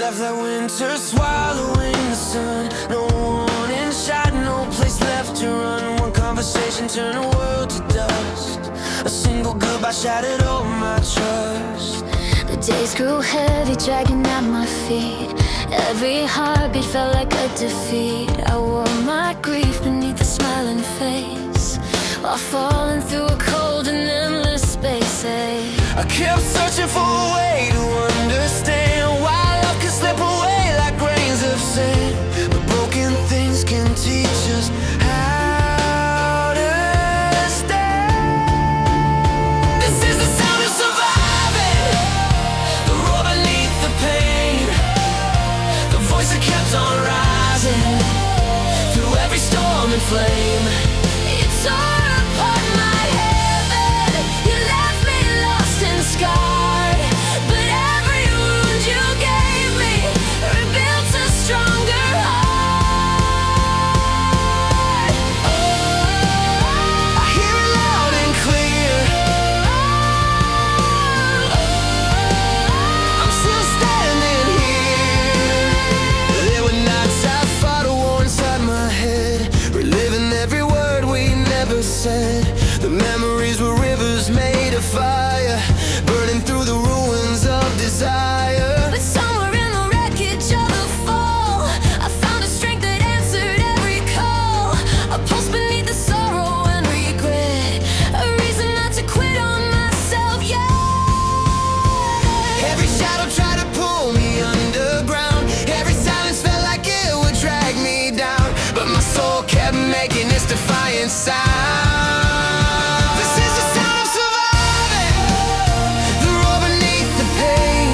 left that winter swallowing the sun. No warning shot, no place left to run. One conversation turned the world to dust. A single goodbye shattered all my trust. The days grew heavy, dragging at my feet. Every heartbeat felt like a defeat. I wore my grief beneath a smiling face, while falling through a cold and endless space. I kept searching for a way to understand why love can slip away like grains of sand. But broken things can teach us how to stand. This is the sound of surviving, the roar beneath the pain, the voice that kept on rising through every storm and flame. It's tore apart my heaven. You left me lost and scarred, but every wound you gave me rebuilt a stronger heart. Oh, I hear it loud and clear. I'm still standing here. There were nights I fought a war inside my head, reliving every word we never said. The memories were rivers made of fire, burning through the ruins of desire. But somewhere in the wreckage of the fall, I found a strength that answered every call. A pulse beneath the sorrow and regret, a reason not to quit on myself yet. Every shadow tried to pull me underground, every silence felt like it would drag me down, but my soul kept making its defiant sound. This is the sound of surviving, the roar beneath the pain,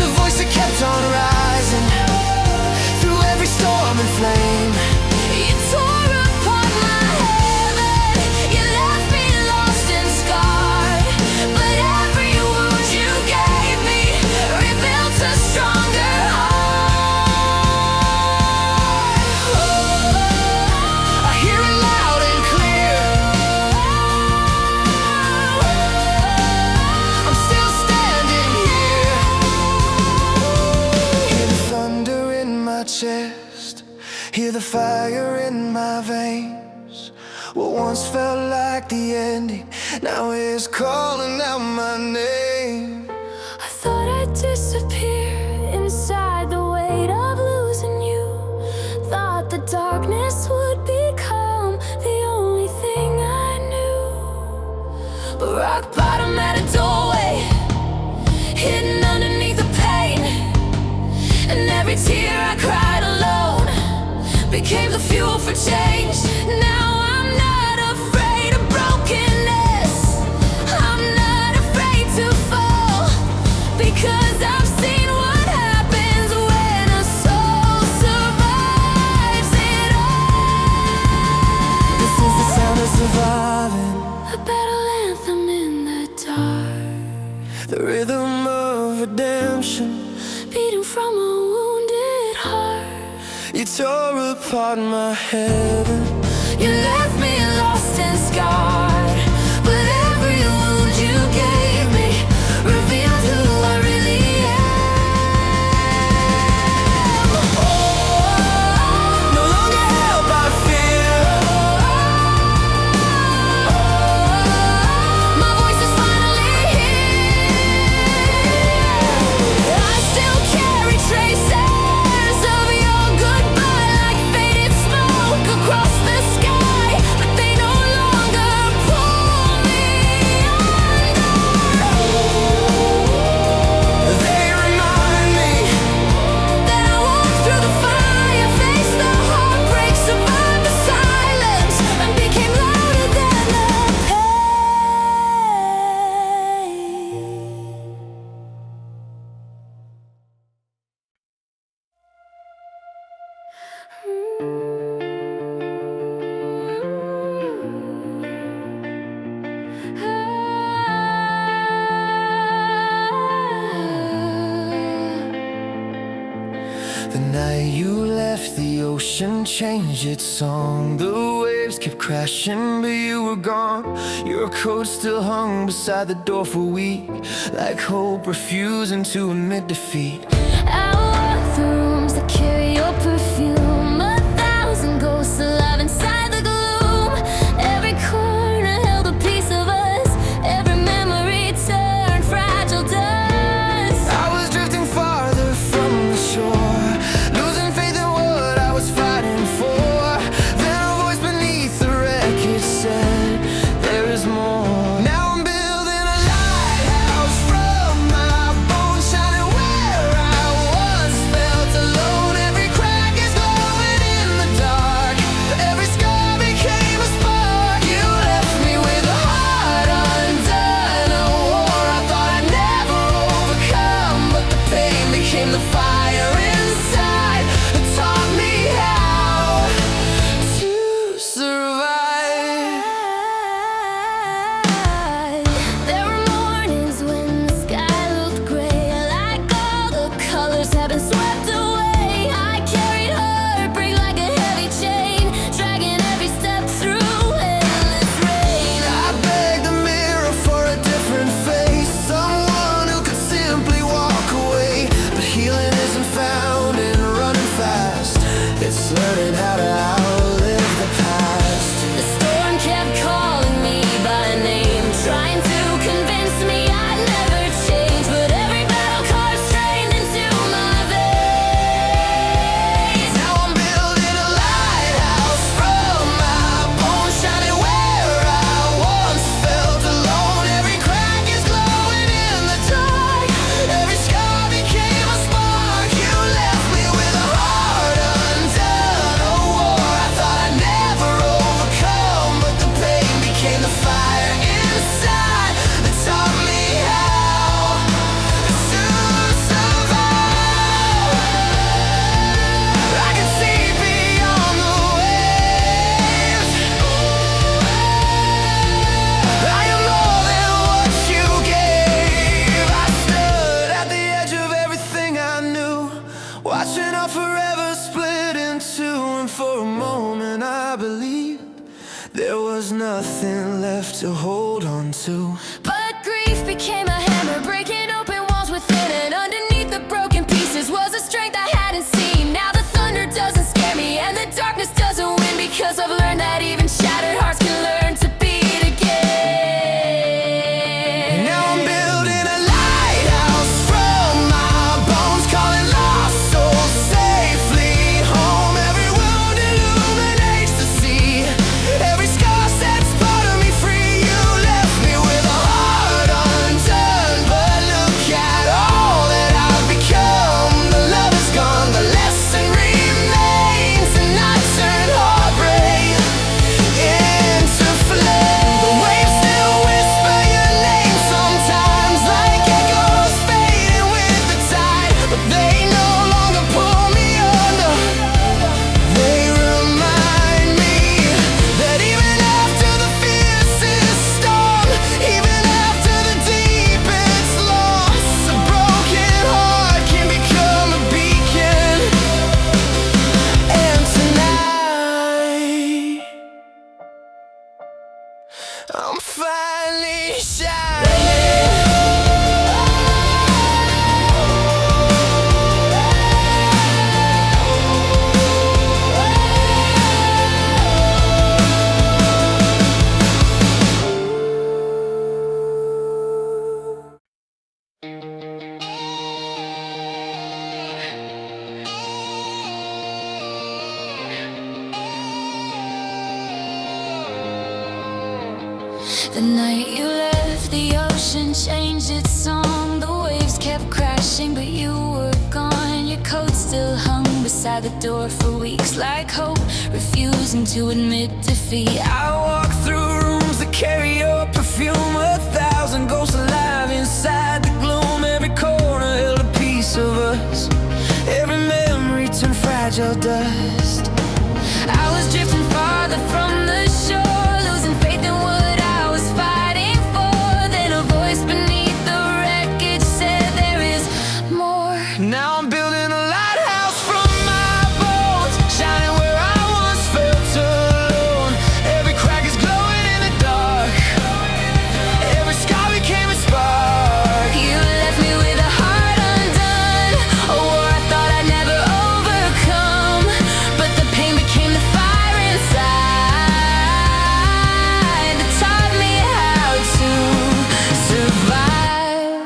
the voice that kept on rising through every storm and flame. You tore apart my heaven. You left me lost and scarred, but every wound you gave me rebuilt a stronger heart. I hear it loud and clear. I'm still standing here. Hear the thunder in my chest, hear the fire in my veins. What once felt like the ending now is calling out my name. I thought I'd disappear inside the weight of losing you. Thought the darkness would become the only thing I knew. But rock bottom at a doorway, hidden underneath the pain, and every tear I cried alone became the fuel for change. Now I'm not afraid of brokenness. I'm not afraid to fall, because I've seen what happens when a soul survives it all. This is the sound of surviving, A battle anthem in the dark, the rhythm of redemption. beating from a wounded heart. You tore apart my heaven. You left me lost and scarred, but every wound you gave me revealed who I really am. No longer held by fear. My voice is finally here. I still carry traces of your goodbye, like faded smoke across the sky, but they no longer pull me under. They remind me That I walked through the fire, faced the heartbreak, survived the silence, and became louder than the pain. the night you left, the ocean changed its song. The waves kept crashing, but you were gone. Your coat still hung beside the door for a week, like hope refusing to admit defeat. learning how to outlive the past. The storm kept calling me by name, trying to convince me I'd never change. But every battle carved straight into my veins. Now I'm building a lighthouse from my bones, shining where I once felt alone. Every crack is glowing in the dark. Every scar became a spark. You left me with a heart undone. A war I thought I'd never overcome, but the pain became the fire inside that taught me how to survive. I can see beyond the waves. I am more than what you gave. I stood at the edge of everything I knew, watching our forever split in two. And for a moment I believed there was nothing left to hold on to. But grief became a hammer, breaking open walls within. And underneath the broken pieces was a strength I hadn't seen. Now the thunder doesn't scare me, and the darkness doesn't win, because I've learned that even shattered hearts can learn to beat again. Now I'm building a lighthouse from my bones, calling lost souls safely home. Every wound illuminates the sea. Every scar sets part of me free. You left me with a heart undone, but look at all that I've become. The love is gone, the lesson remains, and I turn heartbreak into flame. The waves still whisper your name sometimes, like echoes fading with the tide, but they no longer pull me under. They remind me that even after the fiercest storm, even after the deepest loss, a broken heart can become a beacon. And tonight I'm finally shining. The night you left, the ocean changed its song. The waves kept crashing, but you were gone. Your coat still hung beside the door for weeks, like hope refusing to admit defeat. I walk through rooms that carry your perfume, 1,000 ghosts alive inside the gloom. Every corner held a piece of us, every memory turned fragile dust. I was drifting farther from the shore, losing faith in what I was fighting for. Then a voice beneath the wreckage said there is more. Now I'm building a lighthouse from my bones, shining where I once felt alone. Every crack is glowing in the dark. Every scar became a spark. You left me with a heart undone, a war I thought I'd never overcome, but the pain became the fire inside that taught me how to survive.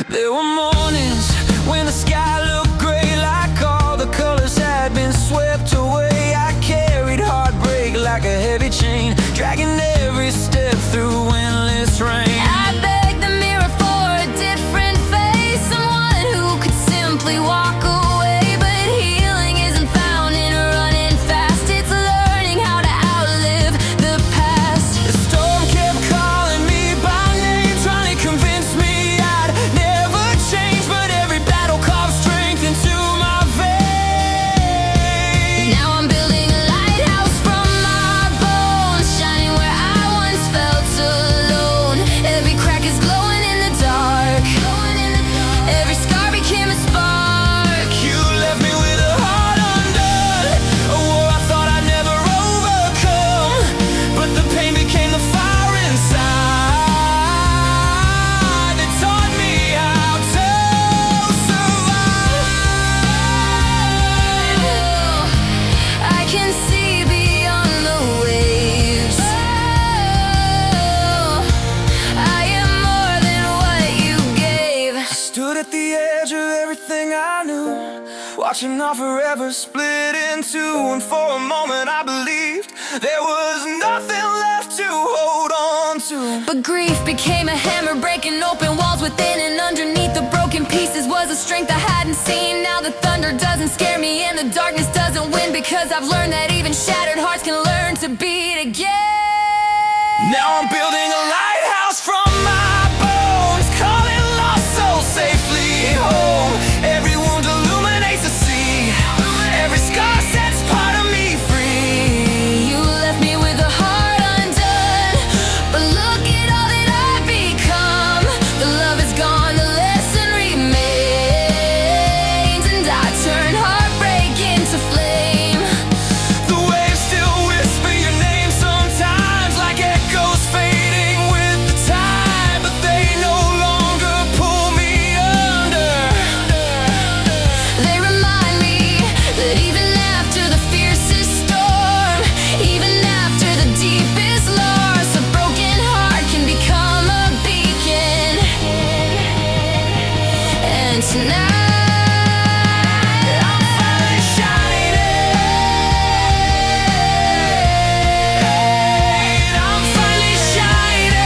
There were mornings when the sky looked gray, like all the colors had been swept away. I carried heartbreak like a heavy chain, dragging every step through endless rain. I begged the mirror for a different face, someone who could simply walk away. But healing isn't found in running fast, it's learning how to outlive the past. The storm kept calling me by name, trying to convince me I'd never change, but every battle carved strength into my veins. Now I'm building a lighthouse from my bones, shining where I once felt alone. watching our forever split in two. And for a moment I believed there was nothing left to hold on to. But grief became a hammer, breaking open walls within and underneath the broken pieces was a strength I hadn't seen. Now the thunder doesn't scare me and the darkness doesn't win, because I've learned that even shattered hearts can learn to beat again. Now I'm building a lighthouse from my bones, calling lost souls safely home. Every wound illuminates the sea, every scar sets part of me free. You left me with a heart undone, but look at all that I've become. The love is gone, the lesson remains, and I turn heartbreak into flame. The waves still whisper your name sometimes, like echoes fading with the tide, but they no longer pull me under. They remind me that even after the fiercest storm, even after the deepest loss, a broken heart can become a beacon. And tonight I'm finally shining. I'm finally shining.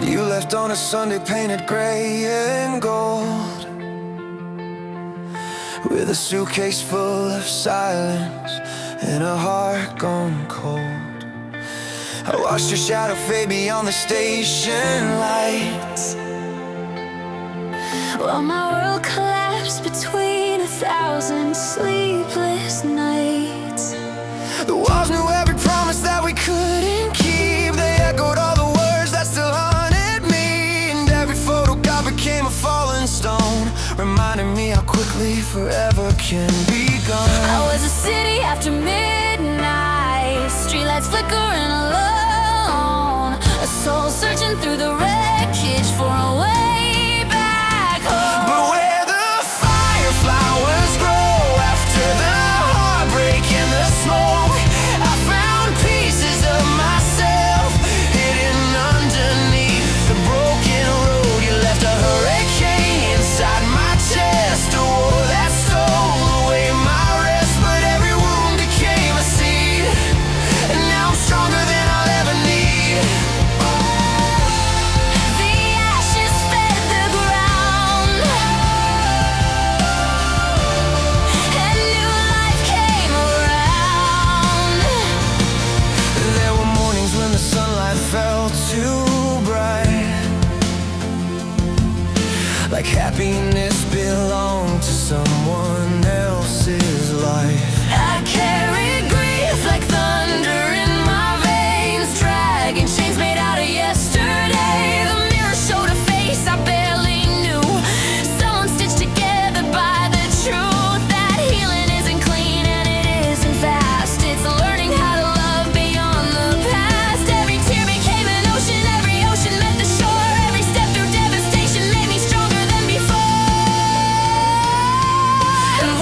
You left on a Sunday painted gray and gold, with a suitcase full of silence and a heart gone cold. I watched your shadow fade beyond the station lights, while my world collapsed between 1,000 sleepless nights. the walls knew every promise that we couldn't keep. They echoed all the words that still haunted me, and every photograph became a fallen stone, reminding me how quickly forever can be gone. I was a city after midnight, streetlights flickering alone, a soul searching through the wreckage for a way back home. But where the fireflowers grow after the heartbreak and the smoke, I found pieces of myself hidden underneath the broken road. You left a hurricane inside my chest, a war that stole away my rest. But every wound became a seed, and now I'm stronger than I'll ever need. The ashes fed the ground, and new life came around. There were mornings when the sunlight felt too bright, like happiness belonged to someone else's life. I carried grief like thunder in my veins, dragging chains made out of yesterday. The mirror showed a face I barely knew, someone stitched together by the truth that healing isn't clean and it isn't fast. It's learning how to love beyond the past. Every tear became an ocean, every ocean met the shore. Every step through devastation made me stronger than before. And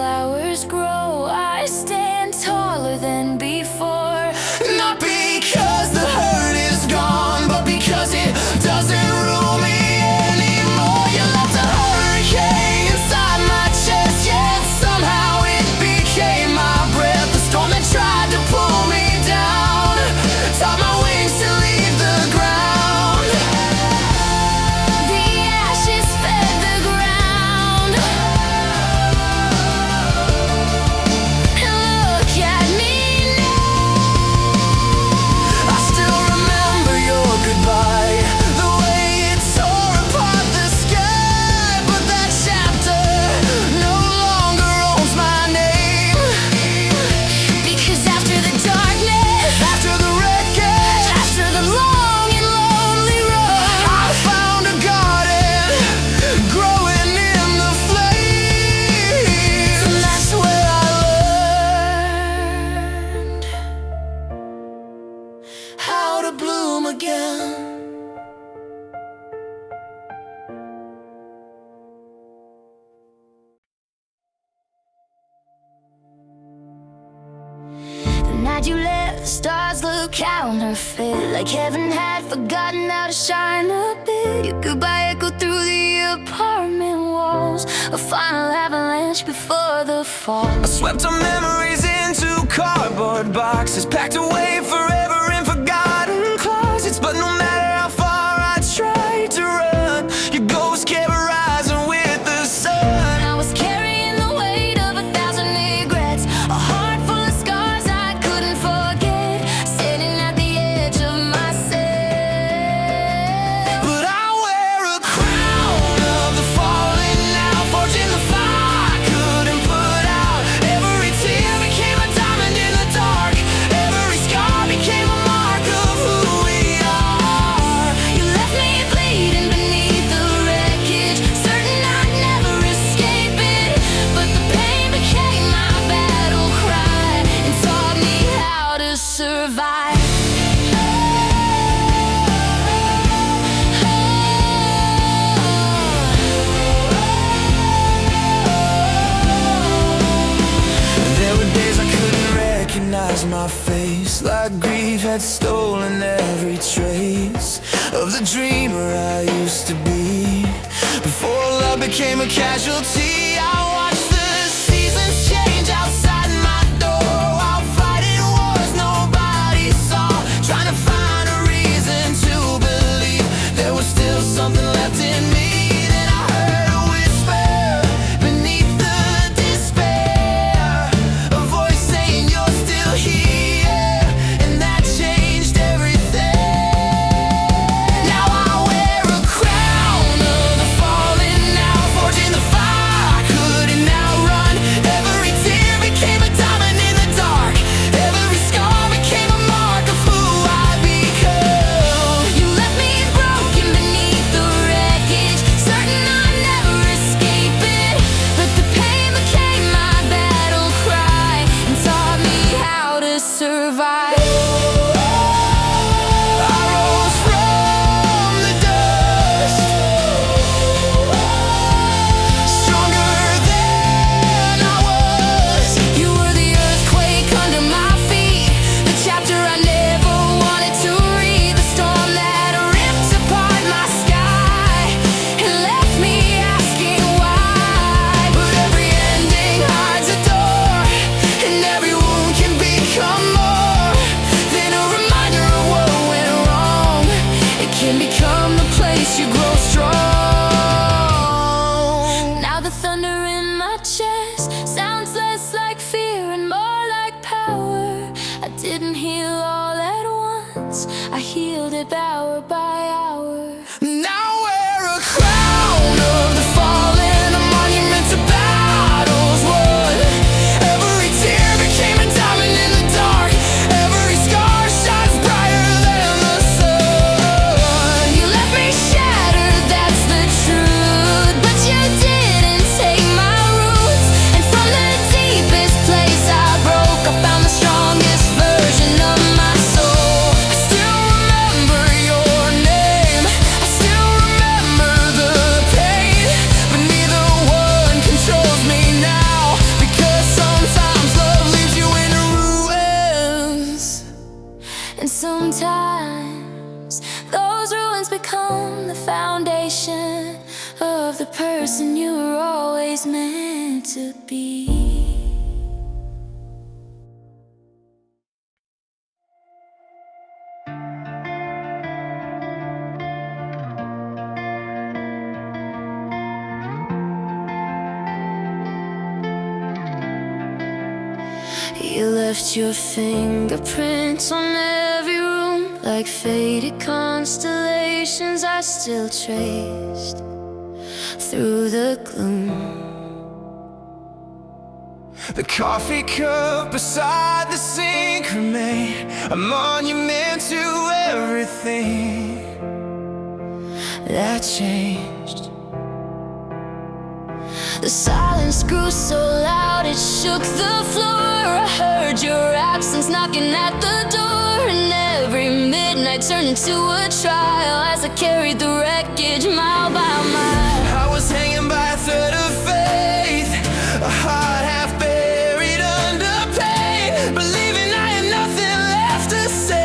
flowers grow, I stand taller than before. Not because the hurt is gone, but because it doesn't rule me anymore. You left a hurricane inside my chest, yet somehow it became my breath. The storm that tried to pull me down taught my wings to leave the ground. The ashes fed the ground. And look at me now. I still remember your goodbye, the way it tore apart the sky. But that chapter no longer owns my name. Because after the darkness, After the wreckage, after the long and lonely road, I found a garden growing in the flames. and that's where I learned How to bloom again. the night you left. The stars look counterfeit, like heaven had forgotten how to shine a bit. Your goodbye echoed through the apartment walls, a final avalanche before the fall. I swept our memories into cardboard boxes, packed away forever in forgotten closets. But no matter how far I tried to run, your ghost kept rising with the sun. I was carrying the weight of 1,000 regrets, a heart full of scars I couldn't forget, standing at the edge of myself. But I wear a crown of the fallen now, forging the fire I couldn't put out. Every tear became a diamond in the dark, every scar became a mark of who we are. You left me bleeding beneath the wreckage, certain I'd never escape it. But the pain became my battle cry and taught me how to survive. There were days I couldn't recognize my face, like grief had stolen every trace of the dreamer I used to be. Before love became a casualty, I watched the seasons change outside my door, while fighting wars nobody saw, trying to find a reason to believe there was still something left in me. Then I heard a whisper beneath the despair, a voice saying you're still here, and that changed everything. Now I wear a crown of the fallen now, forging the fire I couldn't explanation of the person you were always meant to be. You left your fingerprints on every room, like faded constellations I still traced through the gloom. The coffee cup beside the sink remain a monument to everything that changed. The silence grew so loud it shook the floor. I heard your absence knocking at the door, and every midnight turned into a trial as I carried the wreckage mile by mile. I was hanging by a thread of faith, a heart half buried under pain, believing I had nothing left to save.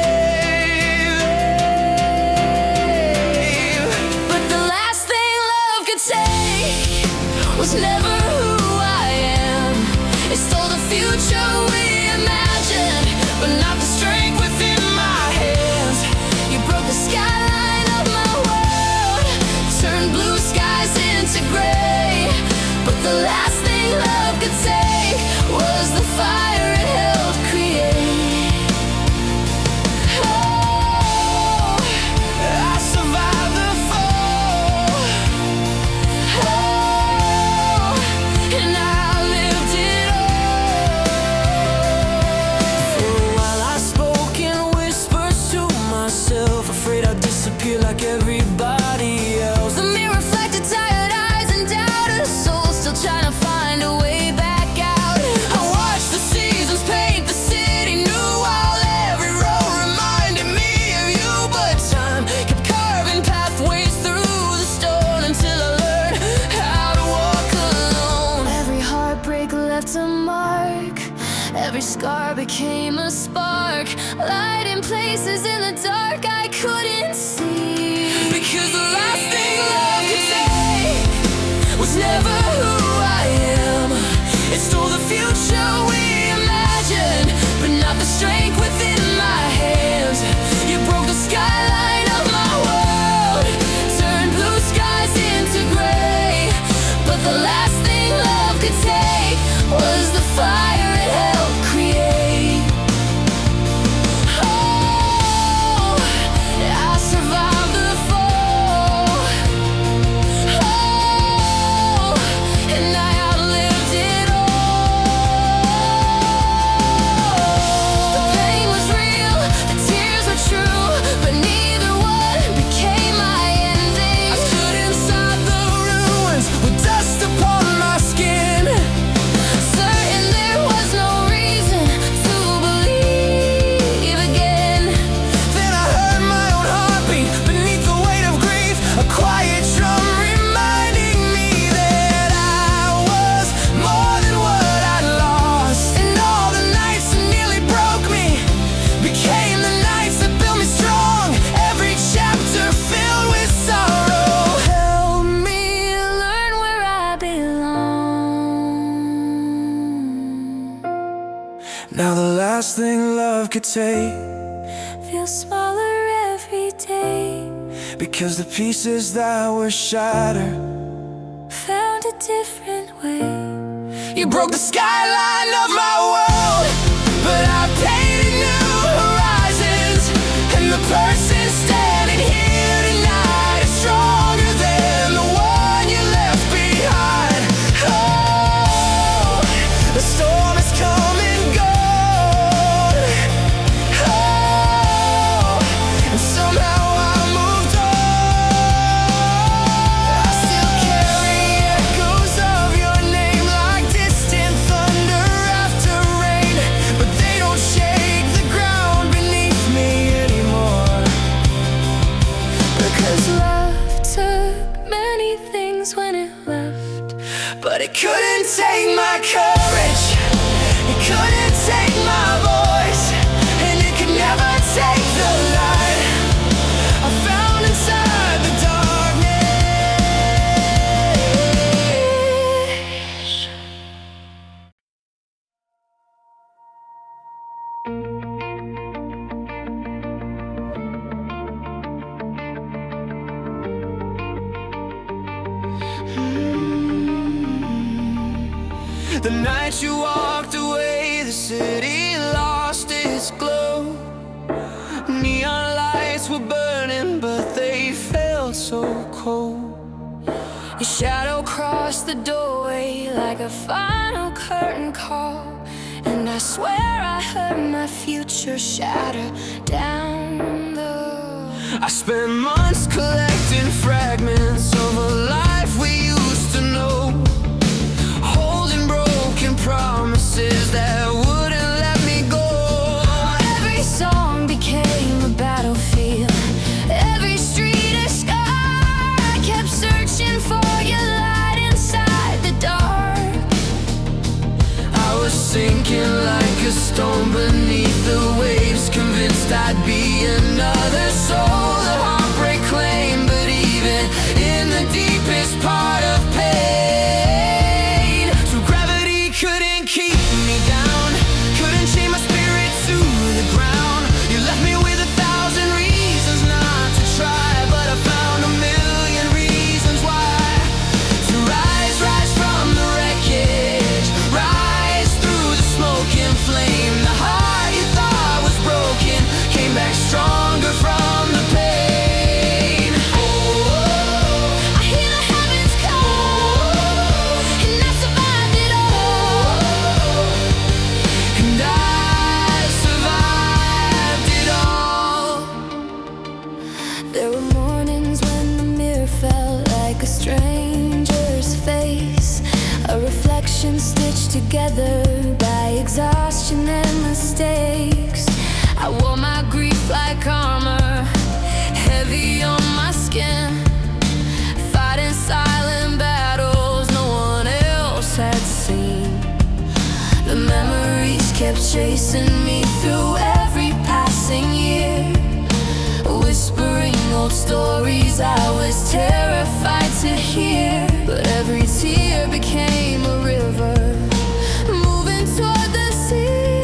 But the last thing love could take was never who I am. It stole the future we imagined, but not the strength within my hands. You broke the skyline of my world, turned blue skies into gray. But the last thing love could take was the fire it helped create. Oh, I survived the fall. oh, and I lived it all. For a while I spoke in whispers to myself, afraid I'd disappear like everybody else. The mirror reflected tired eyes and doubted souls, still trying to find a way back out. I watched the seasons paint the city new, while every road reminded me of you. But time kept carving pathways through the stone until I learned how to walk alone. Every heartbreak left a mark, every scar became a spark, light in places in the dark I couldn't see. Because the last thing love could take was never who I am. It stole the future we imagined, but not the strength within my hands. You broke the skyline of my world, turned blue skies into gray. But the last thing love could take was the fire it helped create. Oh, I survived the fall. Oh, and I outlived it all. The pain was real, the tears were true, but neither one became my ending. I stood inside the ruins with dust upon my skin. Certain there was no reason to believe again. Then I heard my own heartbeat beneath the weight of grief, a quiet drum reminding me that I was more than what I'd lost. And all the nights that nearly broke me became the nights that built me strong. Every chapter filled with sorrow helped me Learn where I belong. Now the last thing love could take, Feel smaller every day. because the pieces that were shattered, Found a different way. you broke the skyline of my world, but I painted new horizons. And the person standing here tonight is stronger than the one you left behind. Oh, the storm has come and gone. Oh, and somehow I moved on. I still carry echoes of your name like distant thunder after The night you walked away, the city lost its glow. Neon lights were burning, but they felt so cold. Your shadow crossed the doorway like a final curtain call, and I swear I heard my future shatter down the... I spent months collecting fragments of a life we used to know, holding broken promises that wouldn't let me go. Every song became a battlefield, every street a scar. I kept searching for your light inside the dark. I was sinking like a stone beneath the waves, convinced I'd be another soul that heartbreak claimed. But even in the deepest part of pain, so gravity couldn't keep me down, couldn't chain my spirit to the ground. You left me with 1,000 reasons not to try, but I found a million reasons why. To rise, rise from the wreckage, rise through the smoke and flame. The heart you thought was broken came back stronger from the pain. I hear the heavens call, and I survived it all. And I survived it all. There were mornings when the mirror felt like a stranger's face, a reflection stitched together by exhaustion and mistakes. I wore my grief like armor, heavy on my skin, fighting silent battles no one else had seen. The memories kept chasing me through every passing year, whispering old stories I was terrified to hear. But every tear became a river, moving toward the sea,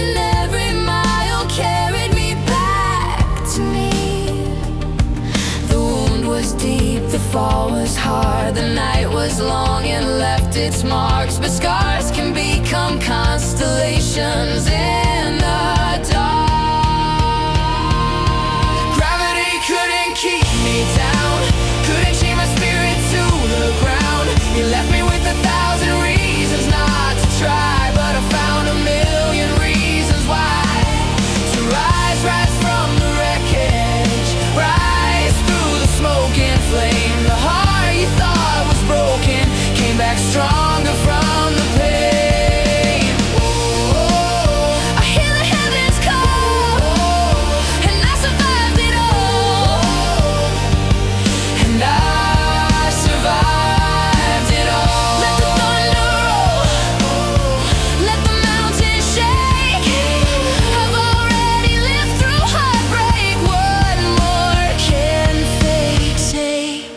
and every mile carried me back to me. The wound was deep, the fall was hard, the night was long and left its marks. But scars can become constellations in the dark. Gravity couldn't keep me down, couldn't chain my spirit to the ground. You left me with 1,000 reasons not to try, but I found a million reasons why. To rise, rise from the wreckage, rise through the smoke and flame. The heart you thought was broken came back stronger from the pain. I hear the heavens call, and I survived it all. And I survived it all. Let the thunder roll, let the mountains shake. I've already lived through heartbreak. What more can fate take?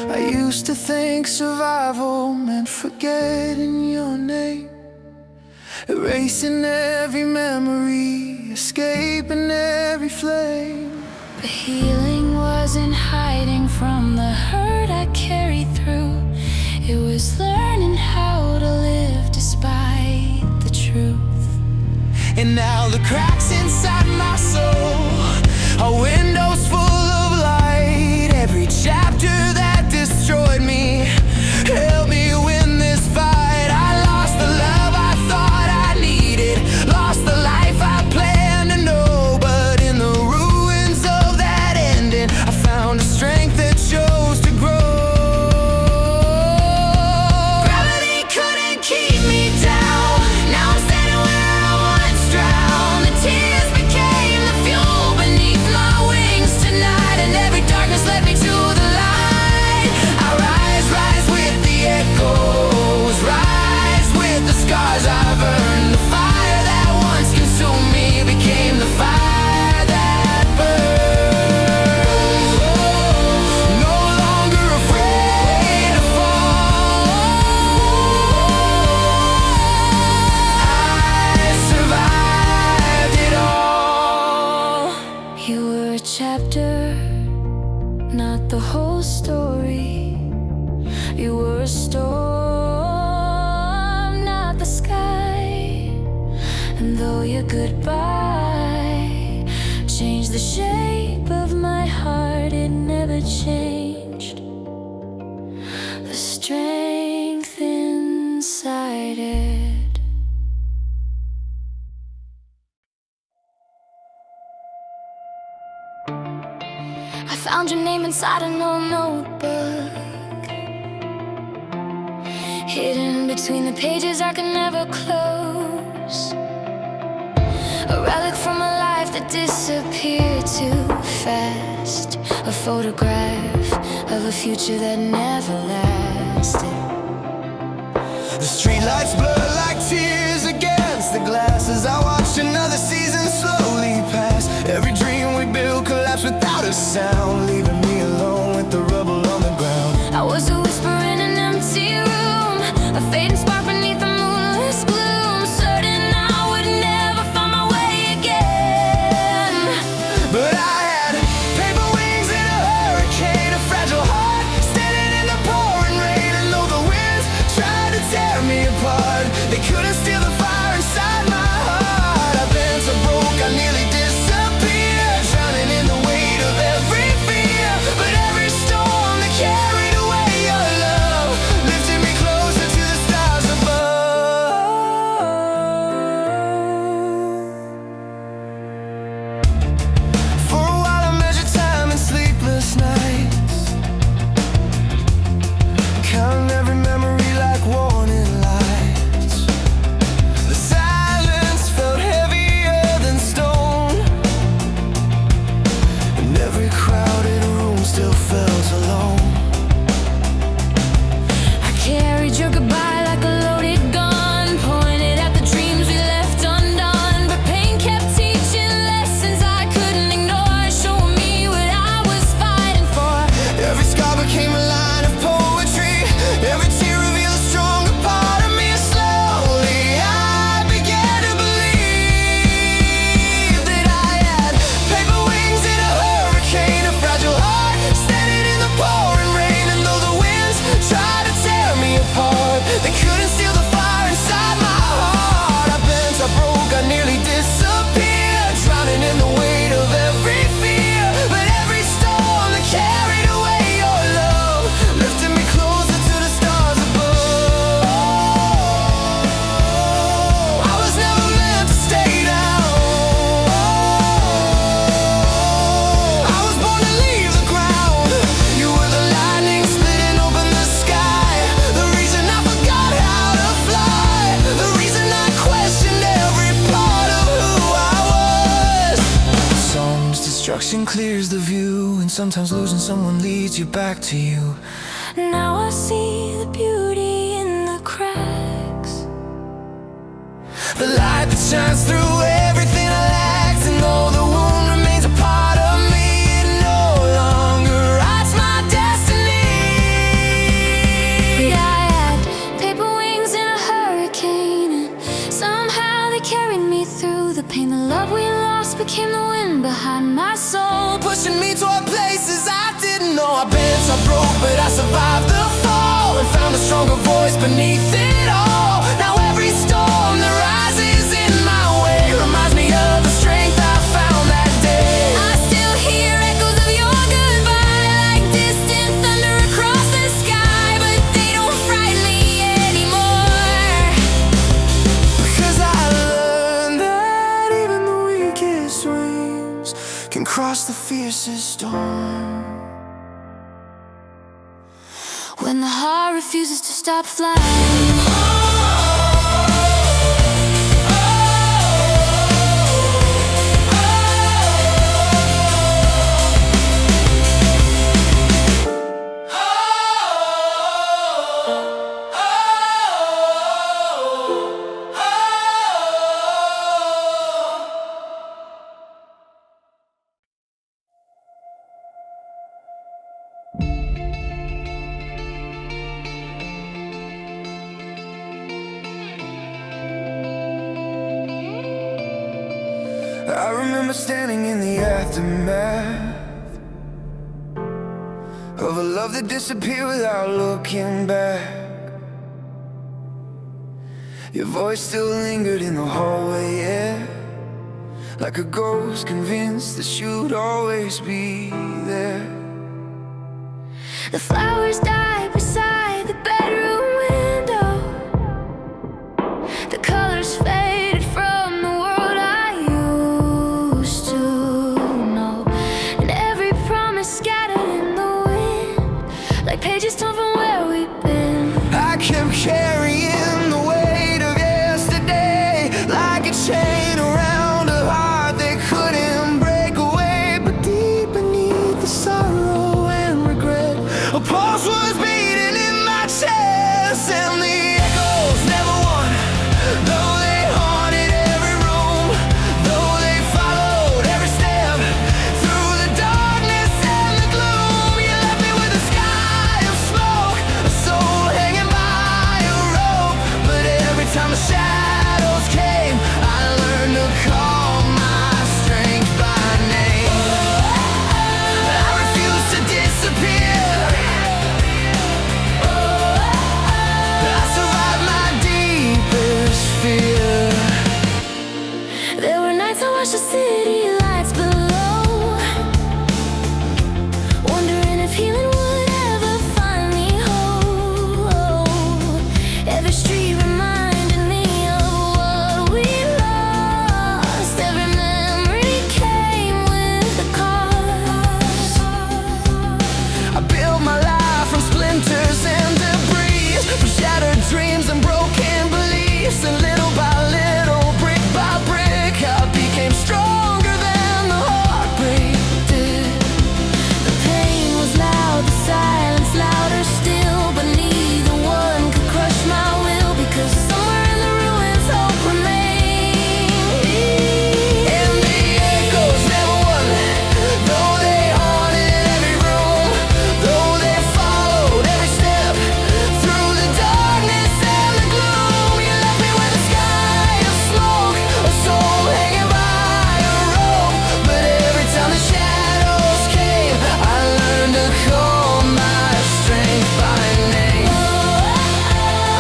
I used to think survival meant forgetting your name, erasing every memory, escaping every flame. But healing wasn't hiding from the hurt I carried through. It was learning how to live despite the truth. And now the cracks inside my soul are windows full of light. Every chapter that destroyed me helped me win this fight. I lost the love I thought I needed, lost the life I planned to know. But in the ruins of that ending, for your goodbye. Changed the shape of my heart, it never changed the strength inside it. I found your name inside an old notebook, hidden between the pages I could never close. A relic from a life that disappeared too fast. A photograph of a future that never lasted. The streetlights blur like tears against the glass as I watch another season slowly pass. Every dream we built collapsed without a sound, leaving me alone with the rubble on the ground. I was a whisper in an empty room, a fading spark beneath the moonless gloom, certain I would never find my way again. But I had paper wings in a hurricane, a fragile heart standing in the pouring rain. And though the winds tried to tear me apart, they couldn't steal the fire inside my heart. I bent, I broke, I nearly disappeared, drowning in the weight of every fear. But every storm that carried away your love lifted me closer to the stars above. For a while I measured time in sleepless nights, counting every memory like warning lights. The silence felt heavier than stone, and every crowded room still felt alone. I carried your goodbye like a loaded gun, pointed at the dreams we left undone. But pain kept teaching lessons I couldn't ignore, showing me what I was fighting for. Every scar became a line of poetry, every tear revealed a stronger part of me. And slowly I began to believe that I had paper wings in a hurricane, a fragile heart standing in the pouring rain. And though the winds tried to tear me apart, they couldn't steal the fire inside my heart. I bent, I broke, I nearly disappeared, drowning in the weight of every fear. But every storm that carried away your love lifted me closer to the stars above. I was never meant to stay down, I was born to leave the ground. You were the lightning splitting open the sky, the reason I forgot how to fly, the reason I questioned every part of who I was. Songs, destruction clears the view, and sometimes losing someone leads you back to you. Now I see the beauty in the cracks. The light that shines through everything I lacked, and though the wound remains a part of me, it no longer writes my destiny. I had paper wings in a hurricane, and somehow they carried me through the pain. The love we lost became the wind behind my soul, Pushing me toward places I didn't know. I bent, I broke, but I survived the fall, and found a stronger voice beneath it all. Now every storm that rises in my way reminds me of the strength I found that day. I still hear echoes of your goodbye, like distant thunder across the sky, but they don't frighten me anymore. Because I learned that even the weakest wings can cross the fiercest storm. When the heart refuses to stop flying, I remember standing in the aftermath of a love that disappeared without looking back. Your voice still lingered in the hallway, yeah. like a ghost convinced that you'd always be there. The flowers died beside the bedroom window. The colors faded from the world I used to know, and every promise scattered in the wind, like pages torn from where we've been. I kept carrying the weight of yesterday, like a chain around a heart that couldn't break away. But deep beneath the sorrow and regret, a pulse was beating in my chest, and the echoes never won. Though they haunted every room, though they followed every step through the darkness and the gloom, you left me with a sky of smoke, a soul hanging by a rope. But every time the shadows came, I learned to call my strength by name. I refuse to disappear. I survived my deepest fear. There were nights I watched the city lights below, wondering if healing would ever find me whole. Every street reminded me of what we lost. Every memory came with a cost. I built my life from splinters and debris, from shattered dreams and broken beliefs, and little by little, brick by brick, I became stronger than the heartbreak did. The pain was loud, the silence louder still, but neither one could crush my will, because somewhere in the ruins hope remained. And the echoes never won, though they haunted every room, though they followed every step through the darkness and the gloom. You left me with a sky of smoke, a soul hanging by a rope. But every time the shadows came, I learned to call my strength by name.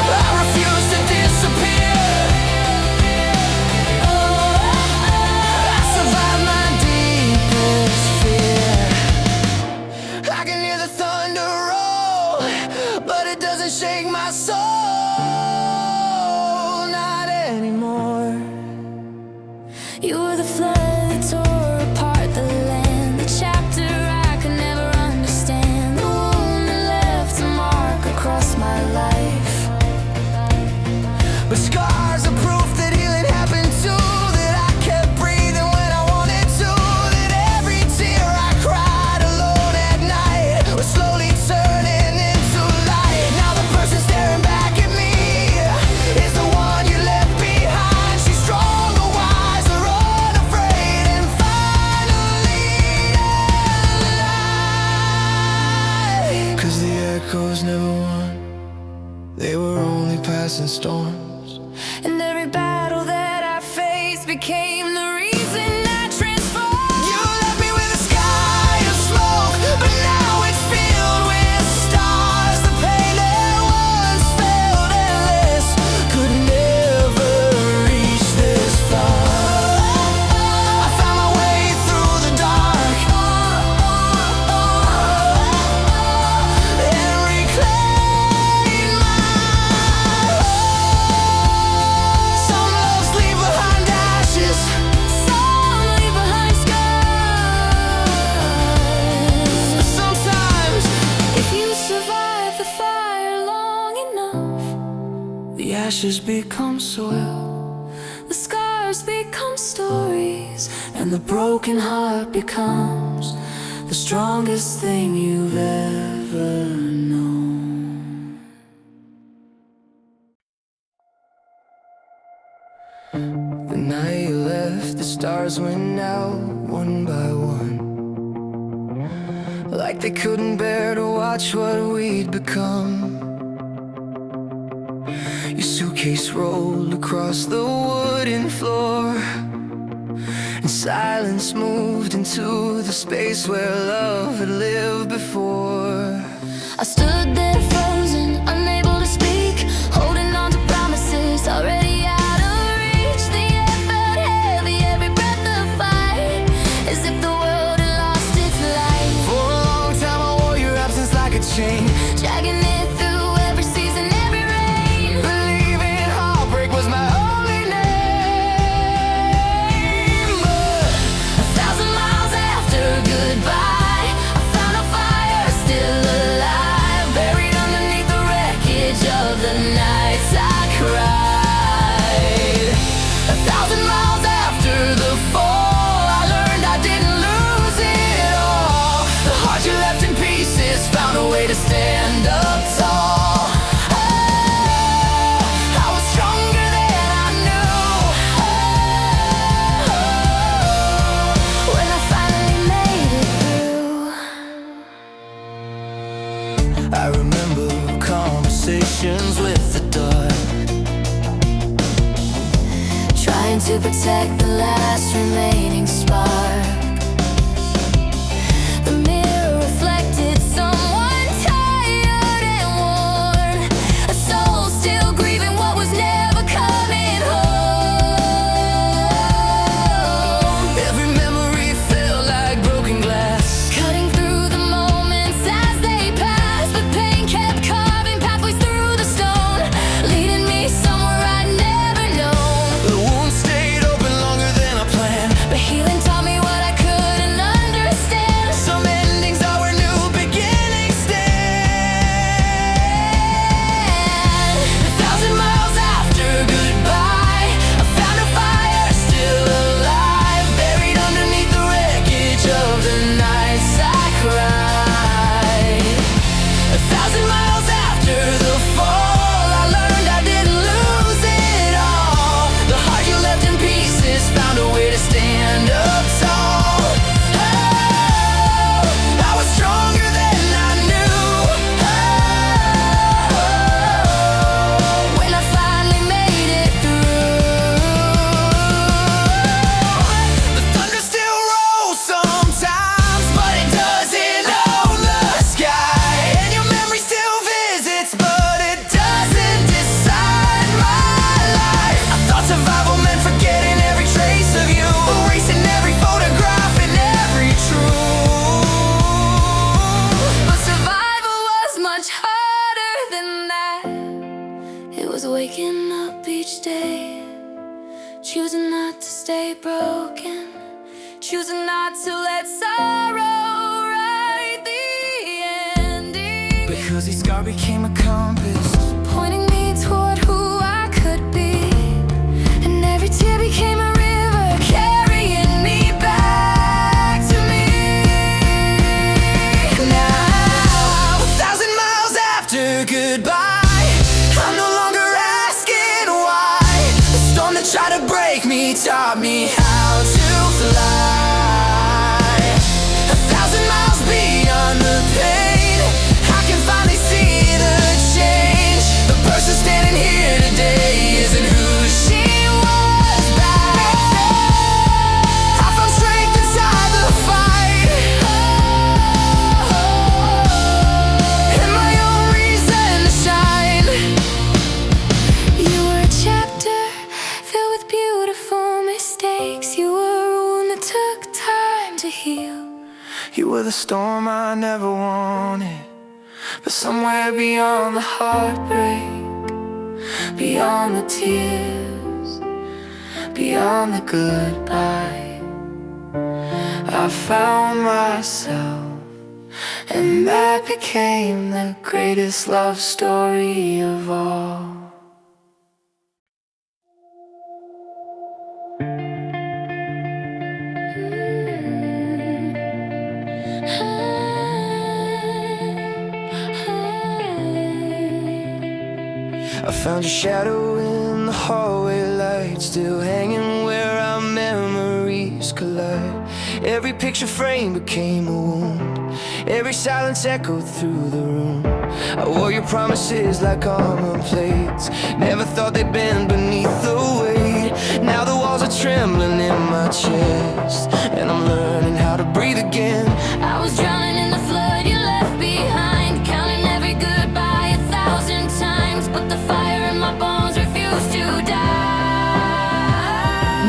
I refuse to disappear. I survived my deepest fear. I can hear the thunder roll, but it doesn't shake my soul, not anymore. You were the flood that tore apart the land, the chapter I could never understand, the wound that left a mark across my life. But scars are proof that healing happened too, that I kept breathing when I wanted to, that every tear I cried alone at night was slowly turning into light. Now the person staring back at me is the one you left behind. She's stronger, wiser, unafraid, and finally alive. 'Cause the echoes never won, they were only passing storms. And every battle that I faced became the reason I transformed. You left me with a sky of smoke, but now it's filled with stars. The pain that once felt endless could never reach this far. I found my way through the dark and reclaimed my home. Some loves leave behind ashes, Some leave behind scars. but sometimes If you survive the fire long enough, the ashes become soil, the scars become stories, and the broken heart becomes the strongest thing you've ever known. The night you left, the stars went out one by one, like they couldn't bear to watch what we'd become. Your suitcase rolled across the wooden floor, and silence moved into the space where love had lived before. I stood there frozen, unable to speak, holding on to promises already out of reach. The air felt heavy, every breath a trying to protect the last remaining spark. The mirror reflected someone tired and worn, a soul still grieving what was never coming home. Every memory felt like broken glass, Cutting through the moments as they passed, but pain kept carving pathways through the stone, leading me somewhere I'd never known. the wound stayed open longer than I planned. But healing taught me what I couldn't understand. Some endings are where new beginnings stand. 1,000 miles after goodbye, I found a fire still alive, buried underneath the wreckage of the nights I cried. 1,000 miles after the fall, I learned I didn't lose it all. The heart you left in pieces found a way to stand up tall. Oh, I was stronger than I knew. Oh, When I finally made it through, the thunder still rolls sometimes, but it doesn't own the sky. And your memory still visits, but it doesn't decide my life. I thought survival meant forgetting every trace of you, erasing every photograph and every truth. but survival was much harder than that. It was waking up each day, choosing not to stay broken, choosing not to let sorrow write the ending, Because each scar became a compass, pointing me toward who I could be. And every tear became a river, carrying me back to me. Now 1,000 miles after goodbye, I'm no longer asking why. The storm that tried to break me taught me how to fly. 1,000 miles beyond the pain, I can finally see the change. The person standing here today isn't who she was back then. I found strength inside the fight, and my own reason to shine. you were a chapter filled with beautiful mistakes. You were a wound that took time to heal. You were the storm I never wanted, but somewhere beyond the heartbreak, beyond the tears, beyond the goodbye, I found myself, and that became the greatest love story of all. I found your shadow in the hallway light, still hanging where our memories collide. Every picture frame became a wound, every silence echoed through the room. I wore your promises like armor plates, never thought they'd bend beneath the weight. Now the walls are trembling in my chest, and I'm learning how to breathe again. I was drowning in the flood you left behind, counting every goodbye 1,000 times, but the fire in my bones refused to die.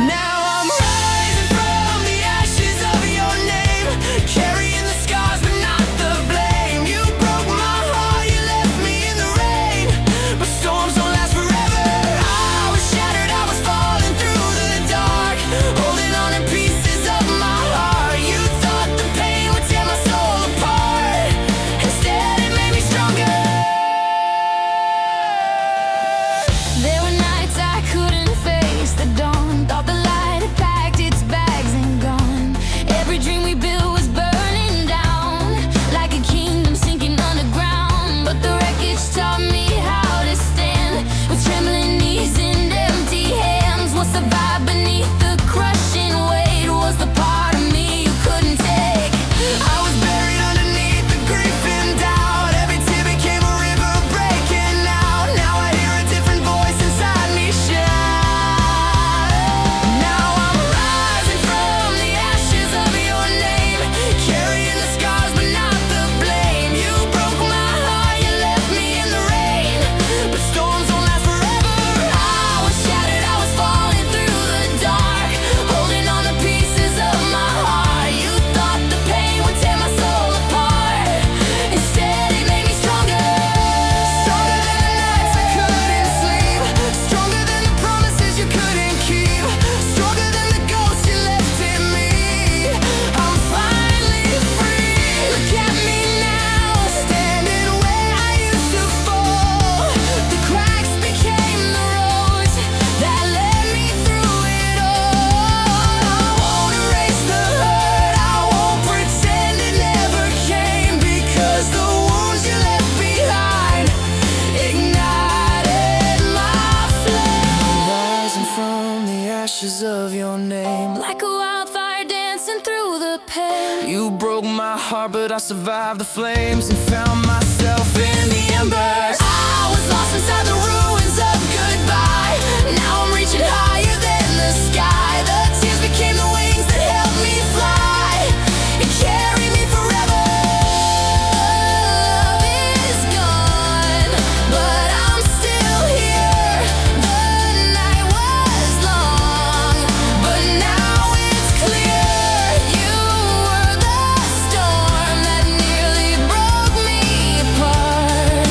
Now I'm rising from the ashes of your name, carrying the scars but not the blame. You broke my heart, you left me in the rain, but storms don't last forever. I was shattered, I was falling through the dark, holding on in pieces of my heart. You thought the pain would tear my soul apart, instead it made me stronger. There were nights I couldn't face the dawn, thought the light had packed its bags and gone. Every dream we built was burning down, like a kingdom sinking underground. But the wreckage taught me how to stand, with trembling knees and empty hands. What survived beneath the crushing weight was the part of me you couldn't take. I was buried underneath the grief and doubt, every tear became a river breaking out. Now I hear a different voice inside me shout. ashes of your name. Like a wildfire dancing through the pain. You broke my heart, but I survived the flames and found myself in the embers. I was lost inside the ruins of goodbye. Now I'm reaching higher than the sky. The tears became the wings that helped me fly and carry me forever. Love is gone, but I'm still here. The night was long, but now it's clear. You were the storm that nearly broke me apart.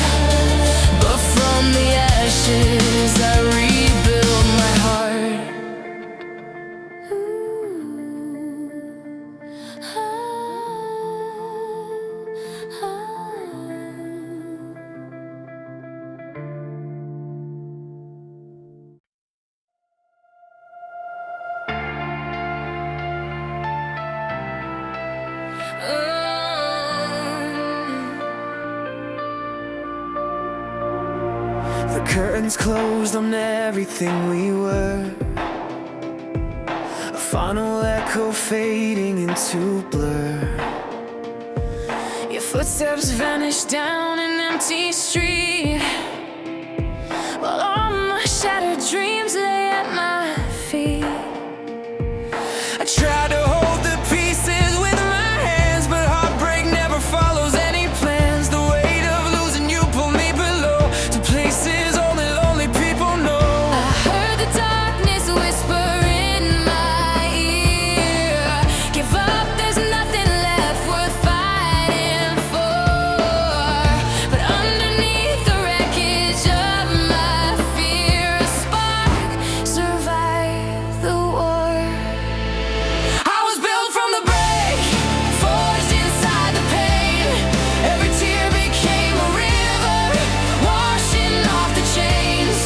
But from the ashes I rebuilt my heart. The curtains closed on everything we were. A final echo fading into blur. Your footsteps vanished down an empty street, while all my shattered dreams lay at my feet. I tried to hold the pieces with my hands, but heartbreak never follows any plans. The weight of losing you pulled me below to places only lonely people know. I heard the darkness whisper in my ear, give up, there's nothing left worth fighting for. But underneath the wreckage of my fear, a spark survived the war. I was built from the break, forged inside the pain. Every tear became a river, washing off the chains.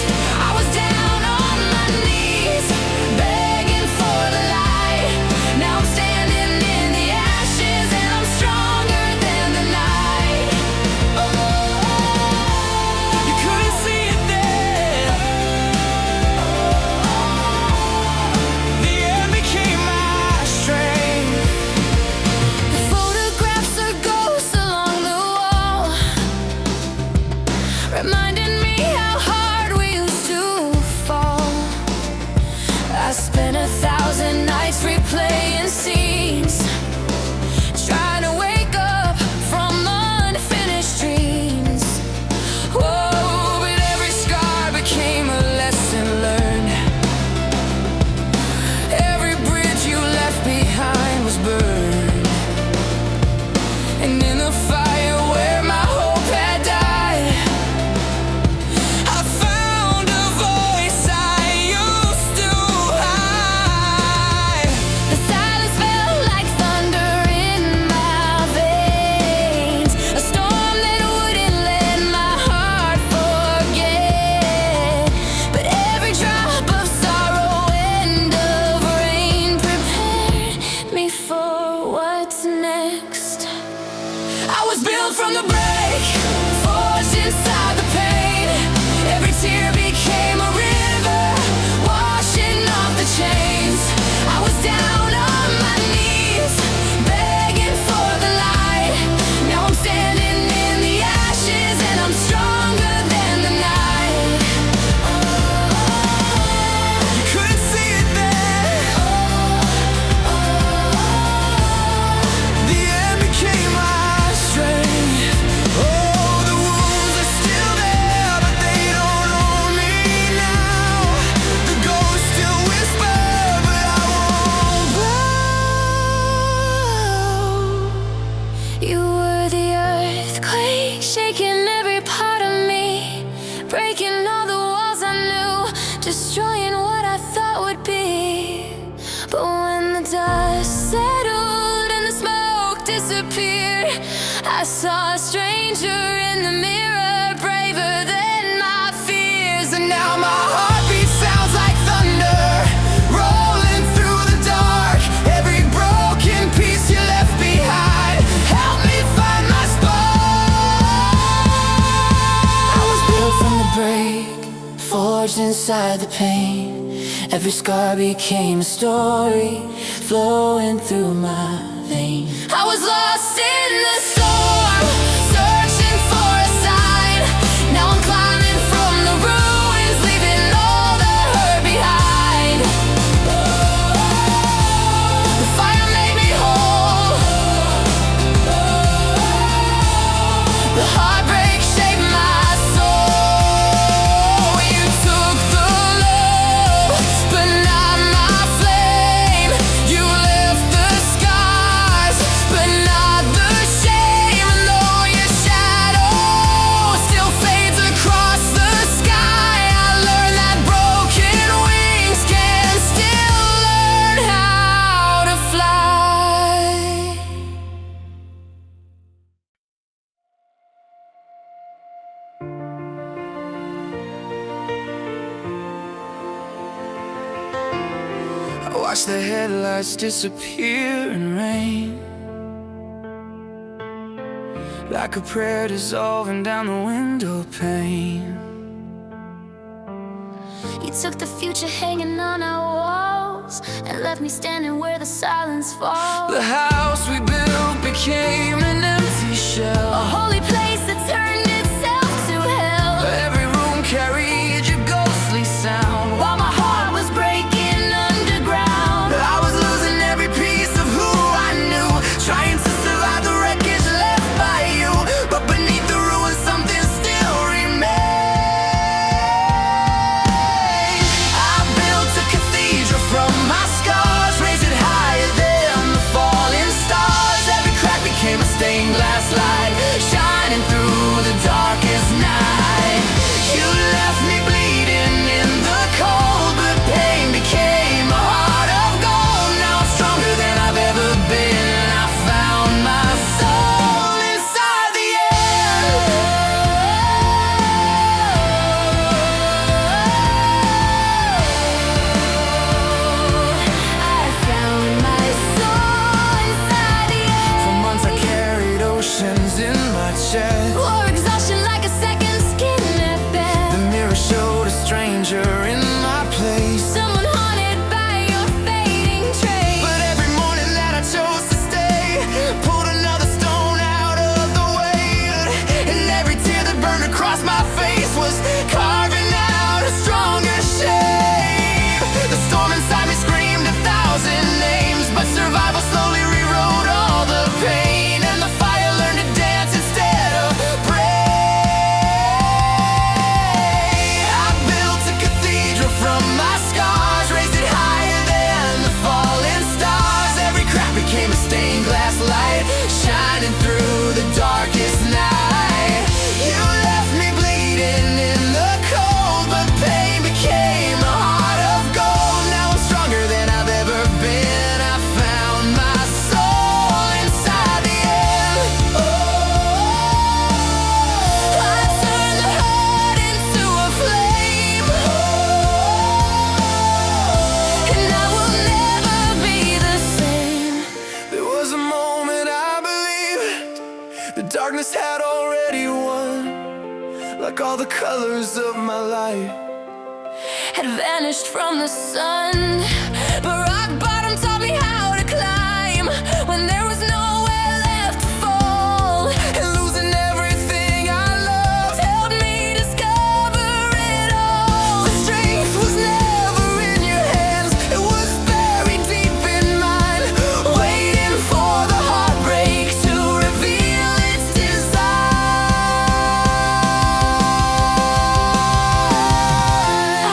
I was down on my knees, begging for the light. Now I'm standing in the ashes, and I'm stronger than the night. You couldn't see it then. The end became my strength. The photographs are ghosts along the wall, reminding me how hard we used to fall. I spent 1,000 nights replaying scenes, trying to wake up from unfinished dreams. Whoa, but every scar became a lesson learned. Every bridge you left behind was burned, and in the fire where my hope had died, I found a voice I used to hide. The silence felt like thunder in my veins, a storm that wouldn't let my heart forget. But every drop of sorrow and of rain prepared me for what's next. I was built from the break, forged inside the pain. Every tear became a river, washing off the chains. I was down on my knees, begging for the light. Now I'm standing in the ashes, and I'm stronger than the night. You couldn't see it then. The end became my strength. Oh, the wounds are still there, but they don't own me now. The ghosts still whisper, but I won't bow. You were the earthquake, shaking every part of me, breaking all the walls I knew, destroying what I thought would be. But when the dust settled and the smoke disappeared, I saw a stranger in the mirror, braver than my fears. And now my heartbeat sounds like thunder, rolling through the dark. Every broken piece you left behind, help me find my spark. I was built from the break, forged inside the pain. Every scar became a story flowing through my veins. I was lost in the storm, searching for a sign. Now I'm climbing from the ruins, leaving all the hurt behind. The fire made me whole. The heartbreak shaped my soul. You took the love, but not my flame. You left the scars, but not the shame. And though your shadow still fades across the sky, I learned that broken wings can still learn how to fly. I watch the headlights disappear in rain, like a prayer dissolving down the window pane. You took the future hanging on our walls and left me standing where the silence falls. The house we built became an empty shell, A holy place that turned itself to hell. every room carried your ghostly sound. While my heart was breaking underground, I was losing every piece of who I knew, trying to survive the wreckage left by you. But beneath the ruins something still remained. I built a cathedral from my scars, raised it higher than the falling stars. Every crack became a stained glass light, shining through the darkest night. You left me bleeding in the cold, but pain became a heart of gold. Now I'm stronger than I've ever been. I found my soul inside the air. I found my soul inside the air. For months I carried oceans in my chest. Or exhaustion like a second skin at The best. mirror showed a stranger in my place. Someone haunted by your fading trace. But every morning that I chose to stay, pulled another stone out of the way. And every tear that burned across my face was carving out a stronger shape. The storm inside me screamed 1,000 names, but survival slowly rewrote all the pain. And the fire learned to dance instead of pray. I built a cathedral from my scars, raised it higher than the falling stars. Every crack became a stained glass light, shining through the darkest night. You left me bleeding in the cold, but pain became a heart of gold. Now I'm stronger than I've ever been. I found my soul inside the air. I turned the heart into a flame, and I will never be the same. There was a moment I believed the darkness had already won, like all the colors of my life Had vanished from the sun, but rock bottom taught me how to climb when there was nowhere left to fall. and losing everything I loved Helped me discover it all. The strength was never in your hands, it was buried deep in mine, waiting for the heartbreak to reveal its design.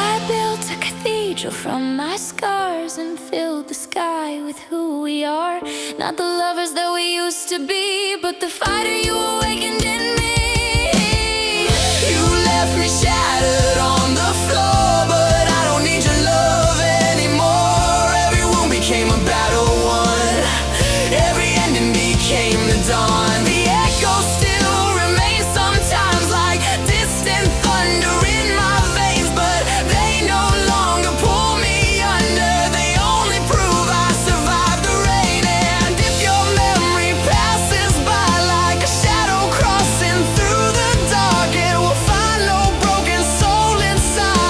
I built a cathedral from my scars and filled the sky with who we are. Not the lovers that we used to be, but the fighter you awakened in me. You left me shattered on the floor, but I don't need your love anymore. Every wound became a battle won, every ending became the dawn. The echo still remains sometimes like distant thunder in my veins, but they no longer pull me under. They only prove I survived the rain. And if your memory passes by like a shadow crossing through the dark, it will find no broken soul inside.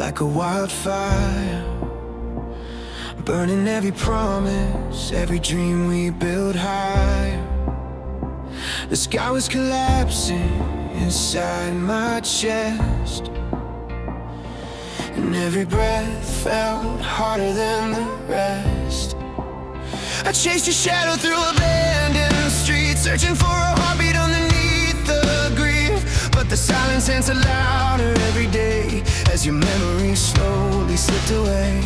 like a wildfire, burning every promise, every dream we built higher. The sky was collapsing inside my chest, and every breath felt harder than the rest. I chased your shadow through abandoned streets, searching for a heartbeat underneath the grief. But the silence answered louder every day as your memory slowly slipped away.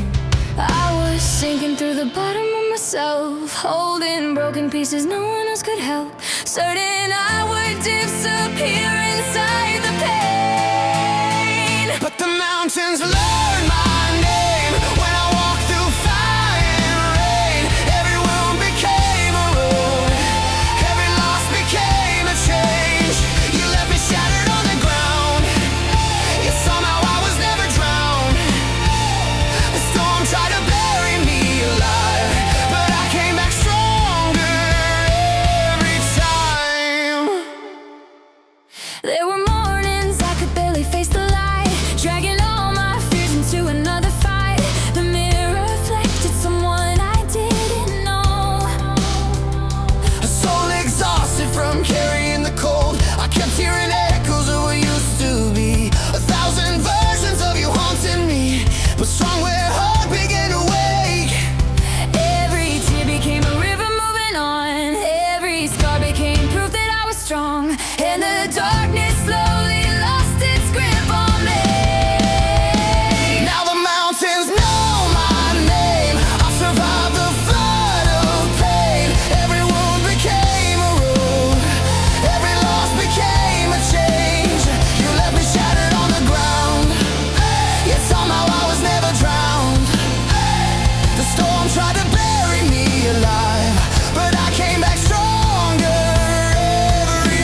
I was sinking through the bottom of myself, holding broken pieces no one else could help, certain I would disappear inside the pain. But the mountains learned my name when I walked through fire and rain. Every wound became a road, every loss became a change. You left me shattered on the ground, yet somehow I was never drowned. The storm tried to bury me alive, but I came back stronger every time. There were mornings I could barely face the light, dragging all my fears into another fight. The mirror reflected someone I didn't know. A soul exhausted from carrying the cold, I kept hearing echoes of what used to be. 1,000 versions of you haunting me, but strong where hope began to wake. Every tear became a river moving on, every scar became proof that I was strong, and the darkness slowly lost its grip on me. Now the mountains know my name, I survived the flood of pain. Every wound became a road, every loss became a change. You left me shattered on the ground, yet somehow I was never drowned. The storm tried to bury me alive, but I came back stronger every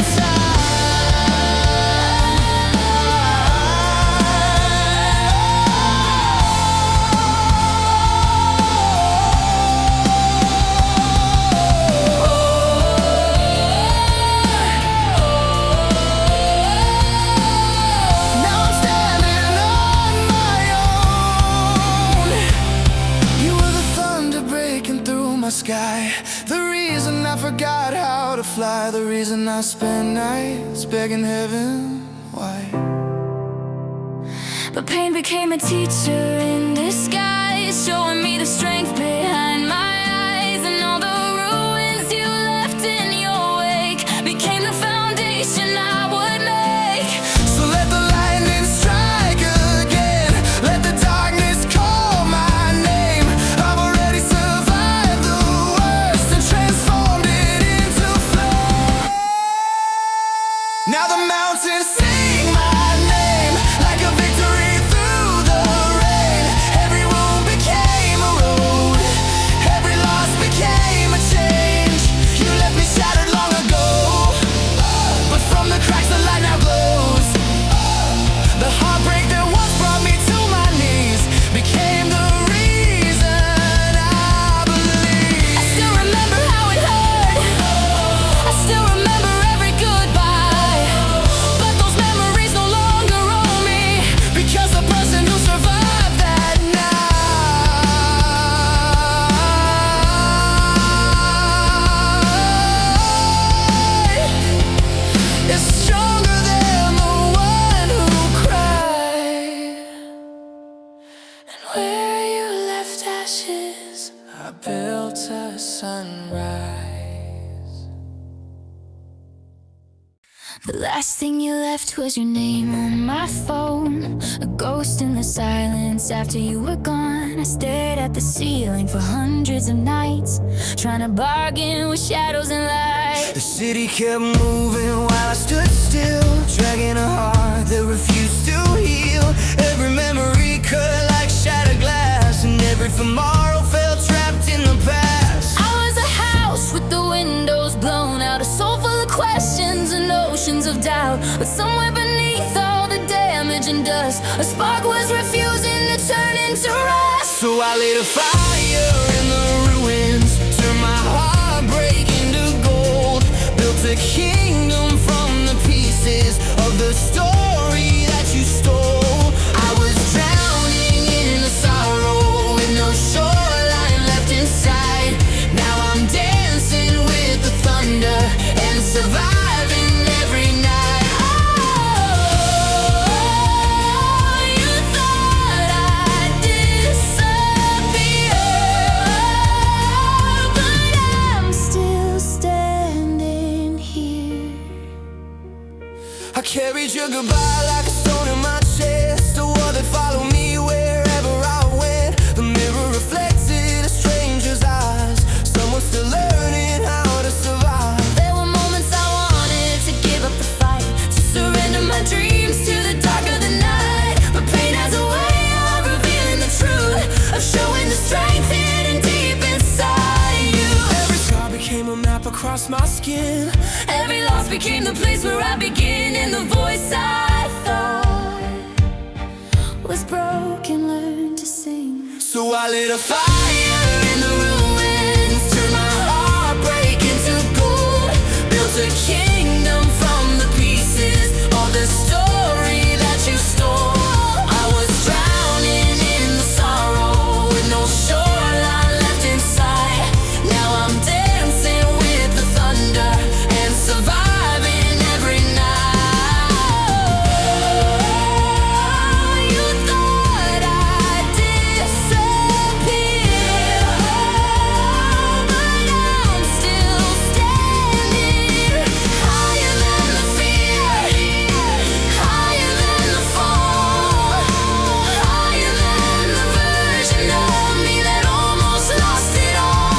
Now I'm standing on my own. You were the thunder breaking through my sky, the reason I forgot how to fly, the reason I spent nights begging heaven why. But pain became a teacher in disguise, showing me the strength behind my eyes, and all the ruins you left in your wake became the foundation I would make. So let the lightning strike again, let the darkness call my name. I've already survived the worst and transformed it into flame. Now the mountains sing my name like a victory through the rain. Every wound became a road, every loss became a change. You left me shattered long ago, but from the cracks the light now glows. The heartbreak that once brought me to my knees became the reason I believe. I still remember how it hurt, I still remember every goodbye, but those memories no longer own me, Because the person who survived that night is stronger than the one who cried. and where you left ashes, I built a sunrise. the last thing you left was your name on my phone, a ghost in the silence after you were gone. I stared at the ceiling for hundreds of nights, trying to bargain with shadows and light. The city kept moving while I stood still, dragging a heart that refused to heal. Every memory cut like shattered glass, and every tomorrow felt trapped in the past. I was a house with the windows blown out, a soul full of questions and oceans of doubt. But somewhere beneath all the damage and dust, a spark was refusing to turn into rust. So I lit a fire in the ruins, turned my heartbreak into gold, built a kingdom from the pieces of the story that you stole. I was drowning your goodbye like a stone in my chest, a wall that followed me wherever I went. The mirror reflected a stranger's eyes, someone still learning how to survive. There were moments I wanted to give up the fight, to surrender my dreams to the dark of the night. But pain has a way of revealing the truth, of showing the strength hidden deep inside you. Every scar became a map across my skin. Every loss became the place where I begin, and the voice I thought was broken learned to sing. So I lit a fire in the ruins, turned my heartbreak into gold, built a kingdom from the pieces of the story that you stole. I was drowning in the sorrow with no shoreline left inside. Now I'm dancing with the thunder and surviving every night. You thought I'd disappear, but I'm still standing, higher than the fear, higher than the fall, higher than the version of me that almost lost it all.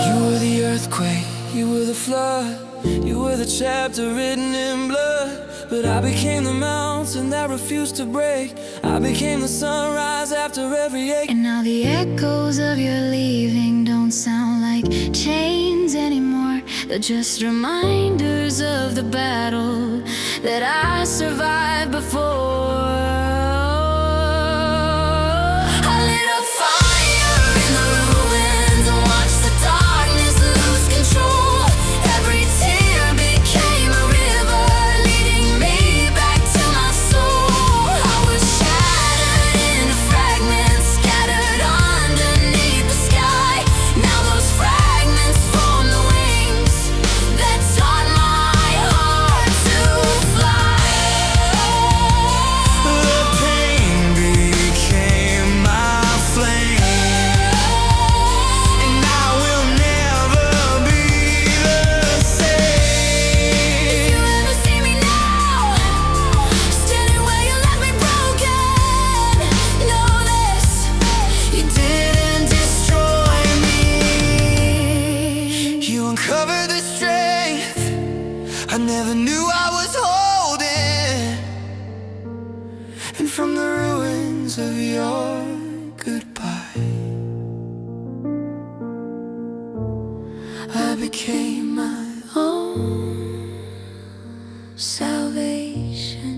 You were the earthquake, you were the flood, you were the chapter written in blood. But I became the mountain that refused to break. I became the sunrise after every ache. And now the echoes of your leaving don't sound like chains anymore. They're just reminders of the battle that I survived before. I lit a fire in the ruins and watched the darkness lose control. Every tear became a river, leading me back to my soul. I was shattered into fragments, scattered underneath the sky. Now those fragments form the wings that taught my heart to fly. The pain became my flame, and I will never be the same. If you ever see me now, standing where you left me broken, know this, You didn't destroy me. You uncovered the strength I never knew I was holding, and from the ruins of your goodbye, I became my own salvation.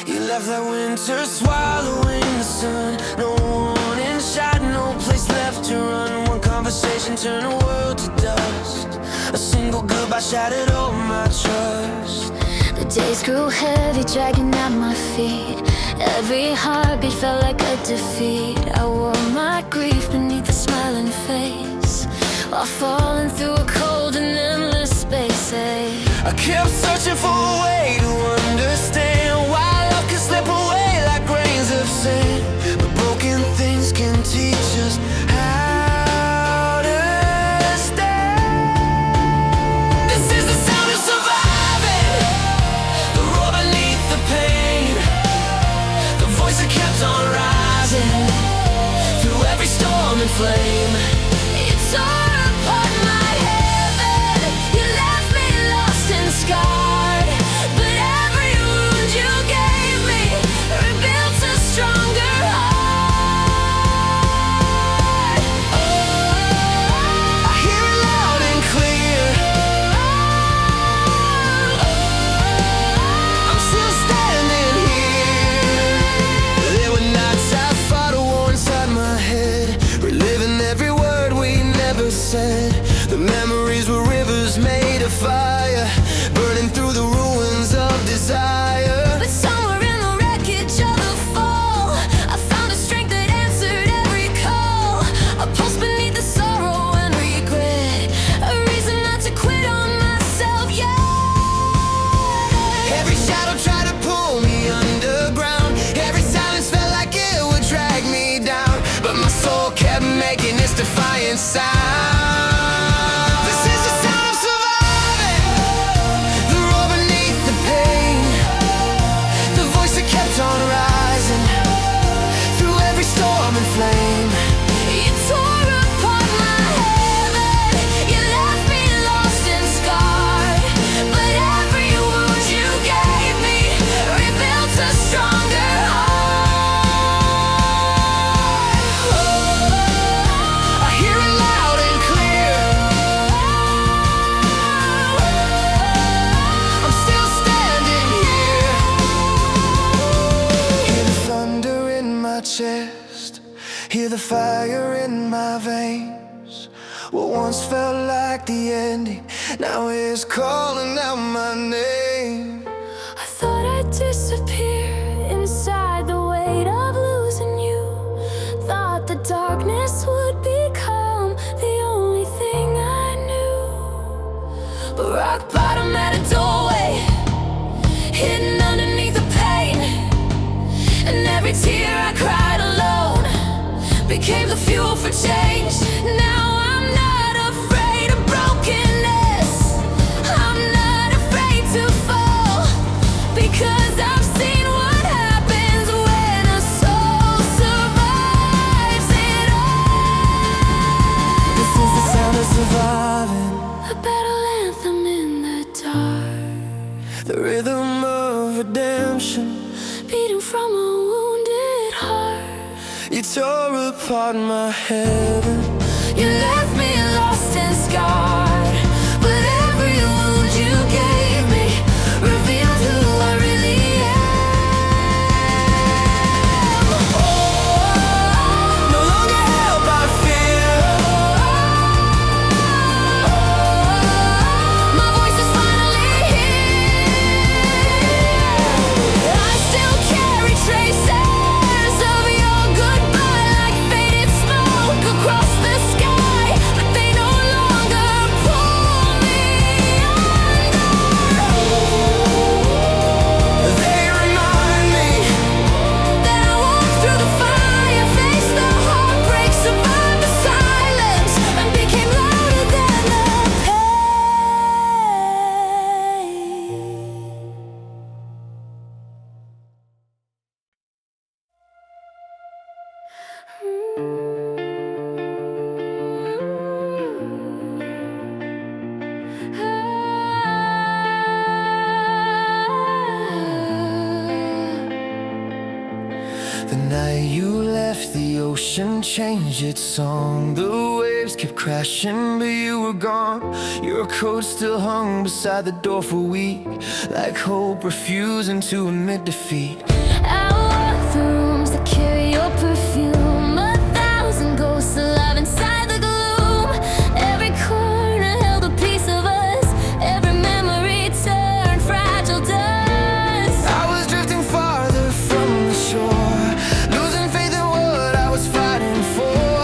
You left that winter swallowing the sun. No warning shot, no place left to run. One conversation turned the world to dust. A single goodbye shattered all my trust. The days grew heavy, dragging at my feet. Every heartbeat felt like a defeat. I wore my grief beneath a smiling face, while falling through a cold and endless space. I kept searching for a way to understand why love can slip away like grains of sand. But broken things can teach us how to stand. This is the sound of surviving, the roar beneath the pain, the voice that kept on rising through every storm and flame. It tore apart my heaven. You left me lost and scarred, but every wound you gave me rebuilt a stronger heart. I hear it loud and clear. I'm still standing here. There were nights I fought a war inside my head, reliving this defiant sound. This is the sound of surviving, the roar beneath the pain, the voice that kept on rising through every storm and flame. You tore apart my heaven, you left me lost and scarred, but every wound you gave me rebuilt a stronger heart. I hear it loud and clear, I'm still standing here. Hear the thunder in my chest, hear the fire in my veins. What once felt like the ending now is calling out my name. I thought I'd disappear inside the weight of losing you. Thought the darkness would become the only thing I knew. But rock bottom at a doorway, hidden underneath the pain, and every tear I cried alone became the fuel for change. Now I'm not afraid of brokenness, I'm not afraid to fall, because I've seen what happens when a soul survives it all. This is the sound of surviving, A battle anthem in the dark, the rhythm of redemption. beating from a wounded heart. You tore apart my heaven, You left me lost and scarred, but every wound you gave me revealed who I really am. no longer held by fear. My voice is finally here. I still carry traces of your goodbye, like faded smoke across the sky, but they no longer pull me under. They remind me That I walked through the fire, faced the heartbreak, survived the silence, and became louder than the pain. the night you left, the ocean changed its song. The waves kept crashing, but you were gone. Your coat still hung beside the door for a week, like hope refusing to admit defeat. I walk the rooms that carry your perfume, 1,000 ghosts alive inside the gloom. Every corner held a piece of us, every memory turned fragile dust. I was drifting farther from the shore, losing faith in what I was fighting for.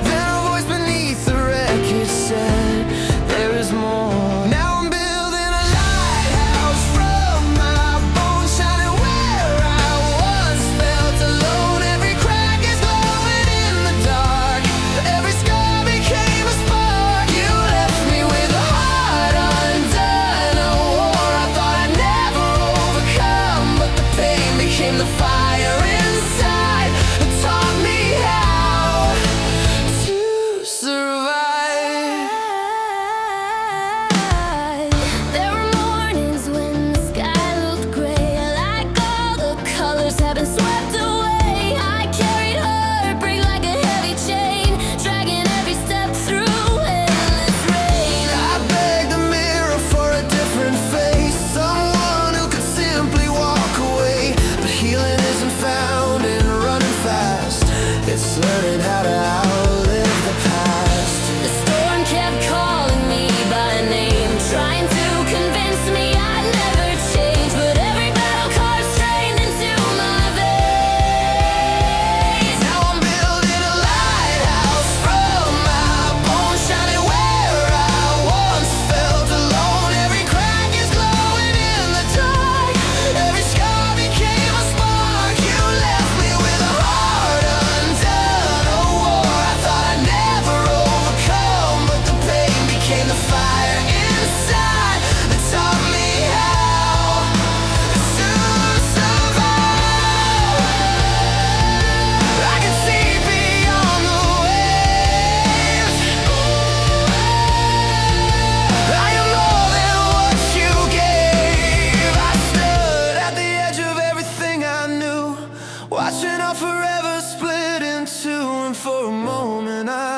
Then a voice beneath the wreckage said, there is more. Now I'm building a lighthouse from my bones, shining where I was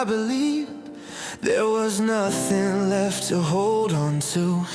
I believed there was nothing left to hold on to.